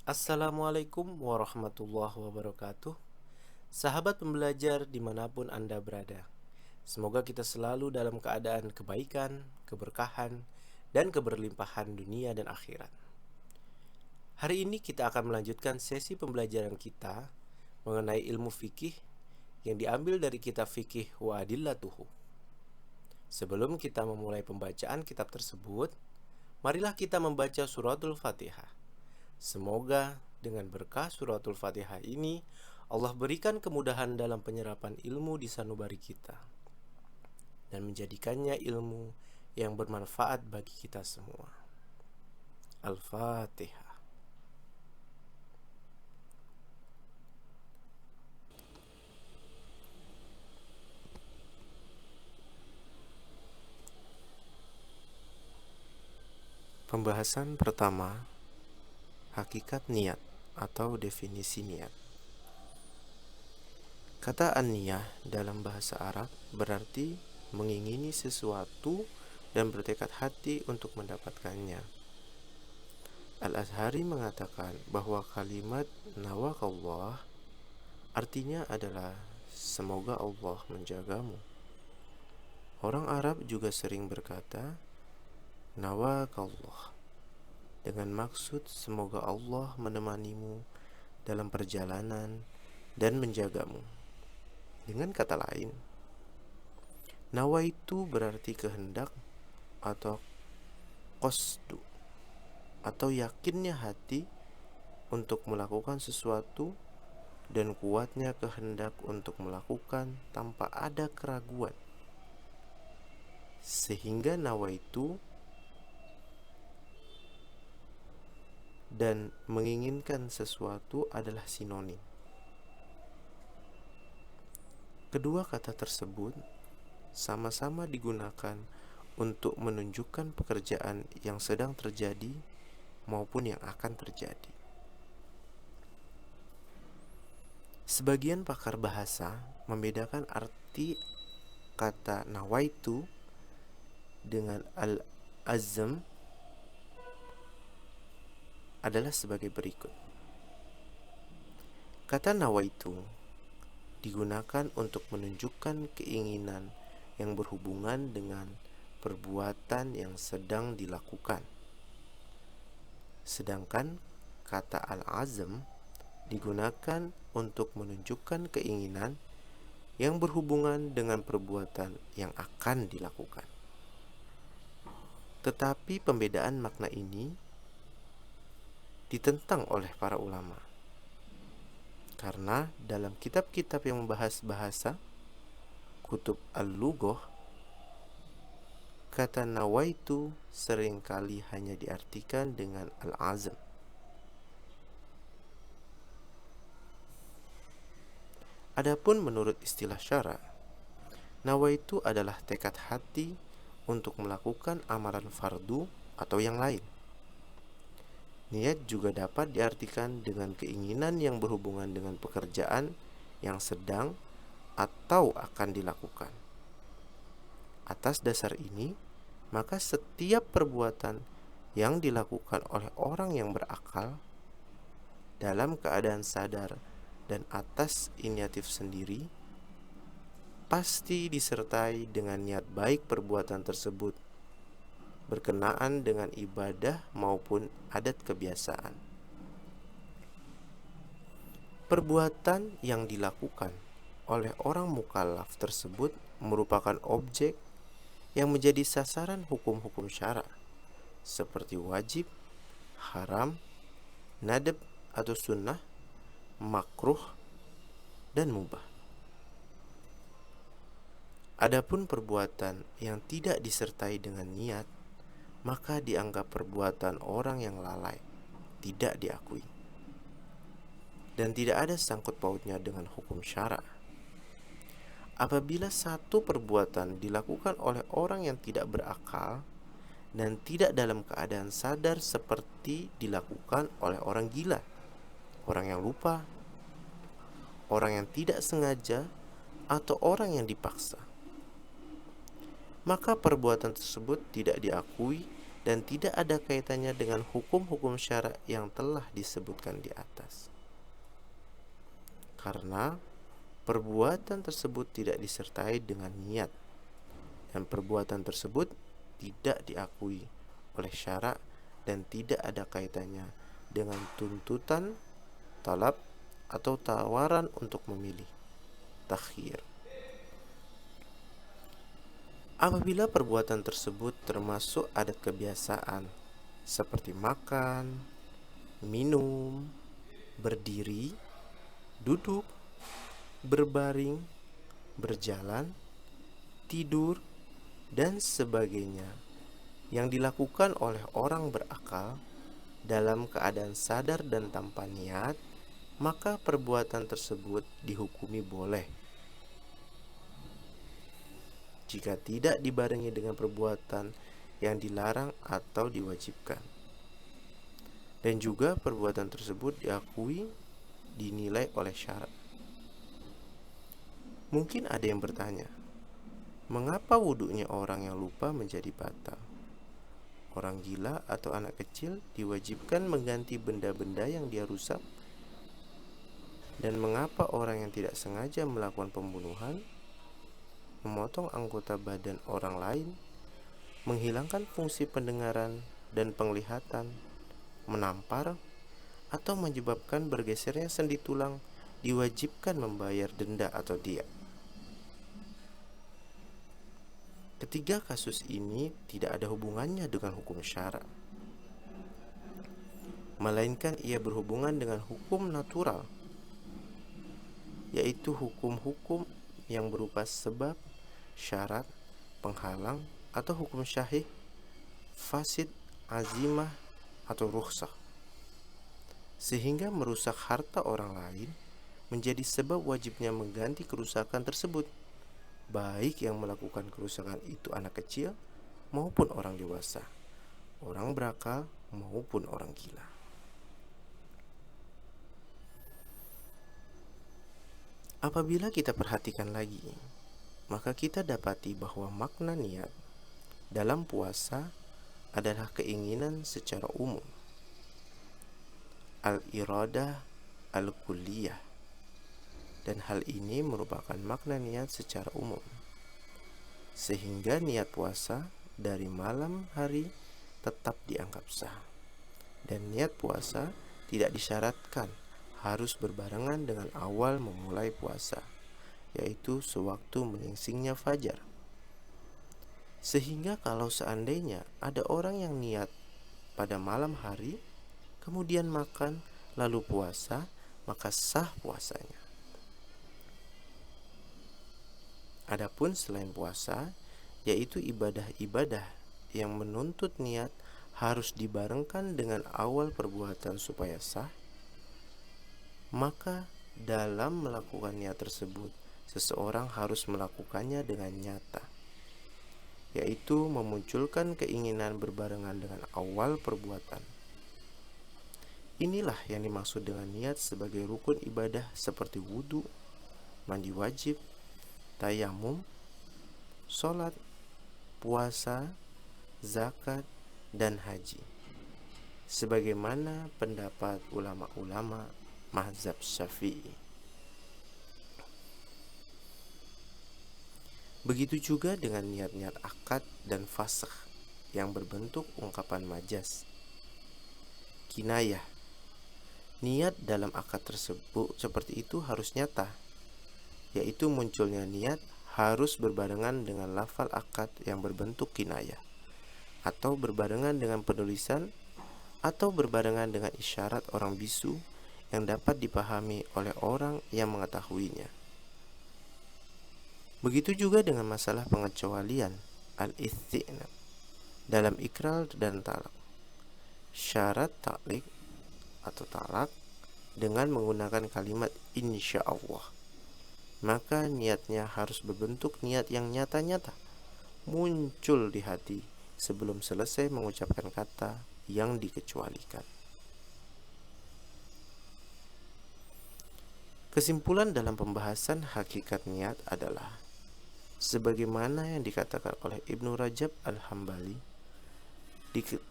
Assalamualaikum warahmatullahi wabarakatuh. Sahabat pembelajar dimanapun Anda berada, semoga kita selalu dalam keadaan kebaikan, keberkahan, dan keberlimpahan dunia dan akhirat. Hari ini kita akan melanjutkan sesi pembelajaran kita mengenai ilmu fikih yang diambil dari kitab Fikih wa Adillatuhu. Sebelum kita memulai pembacaan kitab tersebut, marilah kita membaca suratul Fatihah. Semoga dengan berkah suratul Fatihah ini Allah berikan kemudahan dalam penyerapan ilmu di sanubari kita dan menjadikannya ilmu yang bermanfaat bagi kita semua. Al-Fatihah. Pembahasan pertama, hakikat niat atau definisi niat. Kata an-niyah dalam bahasa Arab berarti mengingini sesuatu dan bertekad hati untuk mendapatkannya. Al-Azhari mengatakan bahwa kalimat nawakallah artinya adalah semoga Allah menjagamu. Orang Arab juga sering berkata nawakallah dengan maksud semoga Allah menemanimu dalam perjalanan dan menjagamu. Dengan kata lain, nawa itu berarti kehendak atau qasdu atau yakinnya hati untuk melakukan sesuatu dan kuatnya kehendak untuk melakukan tanpa ada keraguan. Sehingga nawa itu dan menginginkan sesuatu adalah sinonim. Kedua kata tersebut sama-sama digunakan untuk menunjukkan pekerjaan yang sedang terjadi maupun yang akan terjadi. Sebagian pakar bahasa membedakan arti kata nawaitu dengan al-azm adalah sebagai berikut. Kata nawaitu digunakan untuk menunjukkan keinginan yang berhubungan dengan perbuatan yang sedang dilakukan. Sedangkan kata al-azm digunakan untuk menunjukkan keinginan yang berhubungan dengan perbuatan yang akan dilakukan. Tetapi pembedaan makna ini ditentang oleh para ulama. Karena dalam kitab-kitab yang membahas bahasa, kutub al-lughah, kata nawaitu seringkali hanya diartikan dengan al-azm. Adapun menurut istilah syara, nawaitu adalah tekad hati untuk melakukan amalan fardu atau yang lain. Niat juga dapat diartikan dengan keinginan yang berhubungan dengan pekerjaan yang sedang atau akan dilakukan. Atas dasar ini, maka setiap perbuatan yang dilakukan oleh orang yang berakal dalam keadaan sadar dan atas inisiatif sendiri pasti disertai dengan niat baik perbuatan tersebut berkenaan dengan ibadah maupun adat kebiasaan. Perbuatan yang dilakukan oleh orang mukallaf tersebut merupakan objek yang menjadi sasaran hukum-hukum syara seperti wajib, haram, nadab atau sunnah, makruh, dan mubah. Adapun perbuatan yang tidak disertai dengan niat, maka dianggap perbuatan orang yang lalai, tidak diakui, dan tidak ada sangkut pautnya dengan hukum syara. Apabila satu perbuatan dilakukan oleh orang yang tidak berakal dan tidak dalam keadaan sadar seperti dilakukan oleh orang gila, orang yang lupa, orang yang tidak sengaja, atau orang yang dipaksa, maka perbuatan tersebut tidak diakui dan tidak ada kaitannya dengan hukum-hukum syara yang telah disebutkan di atas. Karena perbuatan tersebut tidak disertai dengan niat, dan perbuatan tersebut tidak diakui oleh syara dan tidak ada kaitannya dengan tuntutan, talab, atau tawaran untuk memilih, takhir. Apabila perbuatan tersebut termasuk adat kebiasaan seperti makan, minum, berdiri, duduk, berbaring, berjalan, tidur, dan sebagainya yang dilakukan oleh orang berakal dalam keadaan sadar dan tanpa niat, maka perbuatan tersebut dihukumi boleh jika tidak dibarengi dengan perbuatan yang dilarang atau diwajibkan. Dan juga perbuatan tersebut diakui, dinilai oleh syarak. Mungkin ada yang bertanya, mengapa wudhunya orang yang lupa menjadi batal? Orang gila atau anak kecil diwajibkan mengganti benda-benda yang dia rusak? Dan mengapa orang yang tidak sengaja melakukan pembunuhan, memotong anggota badan orang lain, menghilangkan fungsi pendengaran dan penglihatan, menampar, atau menyebabkan bergesernya sendi tulang diwajibkan membayar denda atau diat? Ketiga kasus ini tidak ada hubungannya dengan hukum syara, melainkan ia berhubungan dengan hukum natural, yaitu hukum-hukum yang berupa sebab, syarat, penghalang, atau hukum syahih, fasid, azimah, atau rukhsah, sehingga merusak harta orang lain menjadi sebab wajibnya mengganti kerusakan tersebut, baik yang melakukan kerusakan itu anak kecil maupun orang dewasa, orang berakal maupun orang gila. Apabila kita perhatikan lagi, maka kita dapati bahwa makna niat dalam puasa adalah keinginan secara umum, al-iradah al-kulliyah, dan hal ini merupakan makna niat secara umum, sehingga niat puasa dari malam hari tetap dianggap sah, dan niat puasa tidak disyaratkan harus berbarengan dengan awal memulai puasa, yaitu sewaktu menyingsingnya fajar. Sehingga kalau seandainya ada orang yang niat pada malam hari, kemudian makan lalu puasa, maka sah puasanya. Adapun selain puasa, yaitu ibadah-ibadah yang menuntut niat harus dibarengkan dengan awal perbuatan supaya sah, maka dalam melakukan niat tersebut seseorang harus melakukannya dengan nyata, yaitu memunculkan keinginan berbarengan dengan awal perbuatan. Inilah yang dimaksud dengan niat sebagai rukun ibadah seperti wudhu, mandi wajib, tayamum, sholat, puasa, zakat, dan haji, sebagaimana pendapat ulama-ulama mazhab Syafi'i. Begitu juga dengan niat-niat akad dan fasakh yang berbentuk ungkapan majas, kinayah. Niat dalam akad tersebut seperti itu harus nyata, yaitu munculnya niat harus berbarengan dengan lafal akad yang berbentuk kinayah, atau berbarengan dengan penulisan, atau berbarengan dengan isyarat orang bisu yang dapat dipahami oleh orang yang mengetahuinya. Begitu juga dengan masalah pengecualian al-istinab dalam ikrar dan talak. Syarat taklik atau talak dengan menggunakan kalimat insyaallah, maka niatnya harus berbentuk niat yang nyata-nyata, muncul di hati sebelum selesai mengucapkan kata yang dikecualikan. Kesimpulan dalam pembahasan hakikat niat adalah sebagaimana yang dikatakan oleh Ibnu Rajab Al-Hambali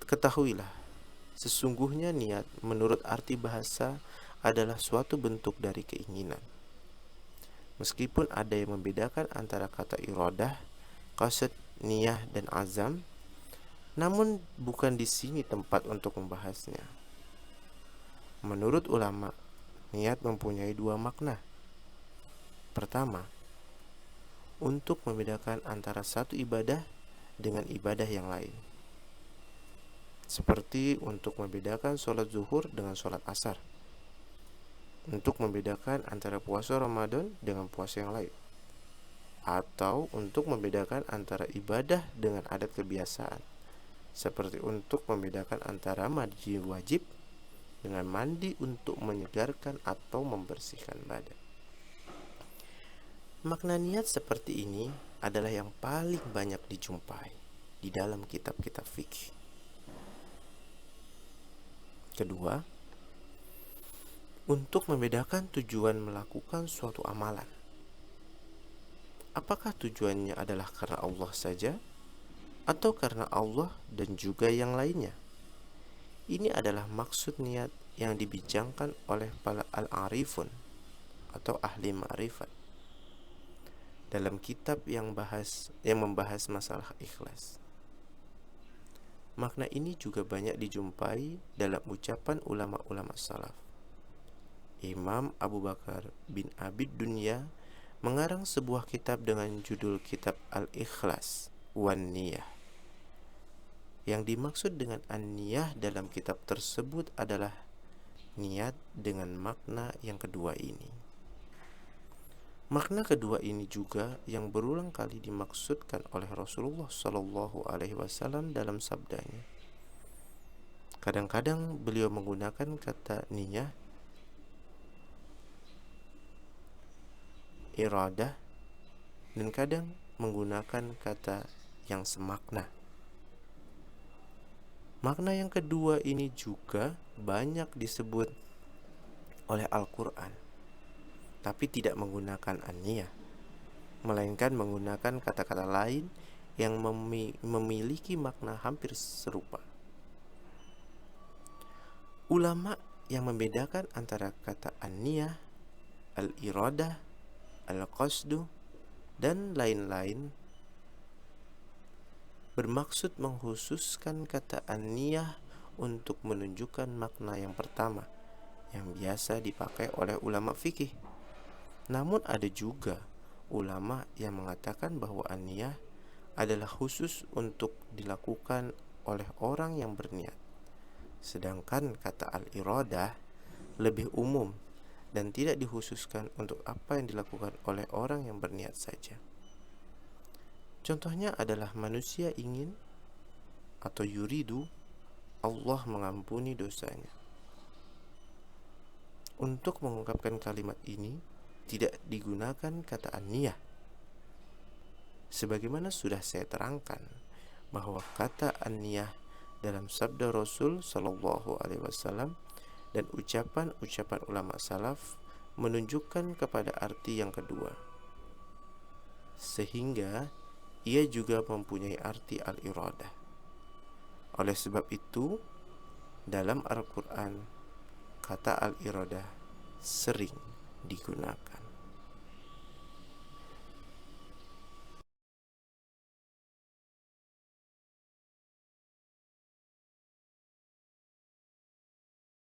Ketahuilah, sesungguhnya niat menurut arti bahasa adalah suatu bentuk dari keinginan. Meskipun ada yang membedakan antara kata iradah, qasd, niyah, dan azam, namun bukan di sini tempat untuk membahasnya. Menurut ulama, niat mempunyai dua makna. Pertama, untuk membedakan antara satu ibadah dengan ibadah yang lain. Seperti untuk membedakan sholat zuhur dengan sholat asar. Untuk membedakan antara puasa Ramadan dengan puasa yang lain. Atau untuk membedakan antara ibadah dengan adat kebiasaan. Seperti untuk membedakan antara mandi wajib dengan mandi untuk menyegarkan atau membersihkan badan. Makna niat seperti ini adalah yang paling banyak dijumpai di dalam kitab-kitab fikih. Kedua, untuk membedakan tujuan melakukan suatu amalan. Apakah tujuannya adalah karena Allah saja atau karena Allah dan juga yang lainnya? Ini adalah maksud niat yang dibincangkan oleh para al-arifun atau ahli ma'rifat dalam kitab yang membahas masalah ikhlas. Makna ini juga banyak dijumpai dalam ucapan ulama-ulama salaf. Imam Abu Bakar bin Abid Dunya mengarang sebuah kitab dengan judul Kitab Al-Ikhlas wan Niyah. Yang dimaksud dengan an-niyah dalam kitab tersebut adalah niat dengan makna yang kedua ini. Makna kedua ini juga yang berulang kali dimaksudkan oleh Rasulullah Shallallahu Alaihi Wasallam dalam sabdanya. Kadang-kadang beliau menggunakan kata niyah, iradah, dan kadang menggunakan kata yang semakna. Makna yang kedua ini juga banyak disebut oleh Al-Quran, tapi tidak menggunakan an-niyah, melainkan menggunakan kata-kata lain yang memiliki makna hampir serupa. Ulama yang membedakan antara kata an-niyah, al-iradah, al-qasdu, dan lain-lain bermaksud mengkhususkan kata an-niyah untuk menunjukkan makna yang pertama yang biasa dipakai oleh ulama fikih. Namun ada juga ulama yang mengatakan bahwa an-niyah adalah khusus untuk dilakukan oleh orang yang berniat. Sedangkan kata al-iradah lebih umum dan tidak dikhususkan untuk apa yang dilakukan oleh orang yang berniat saja. Contohnya adalah manusia ingin atau yuridu Allah mengampuni dosanya. Untuk mengungkapkan kalimat ini tidak digunakan kata an-niyah. Sebagaimana sudah saya terangkan bahwa kata an-niyah dalam sabda Rasul Shallallahu Alaihi Wasallam dan ucapan-ucapan ulama salaf menunjukkan kepada arti yang kedua, sehingga ia juga mempunyai arti al-iradah. Oleh sebab itu, dalam Al-Quran, kata al-iradah sering digunakan.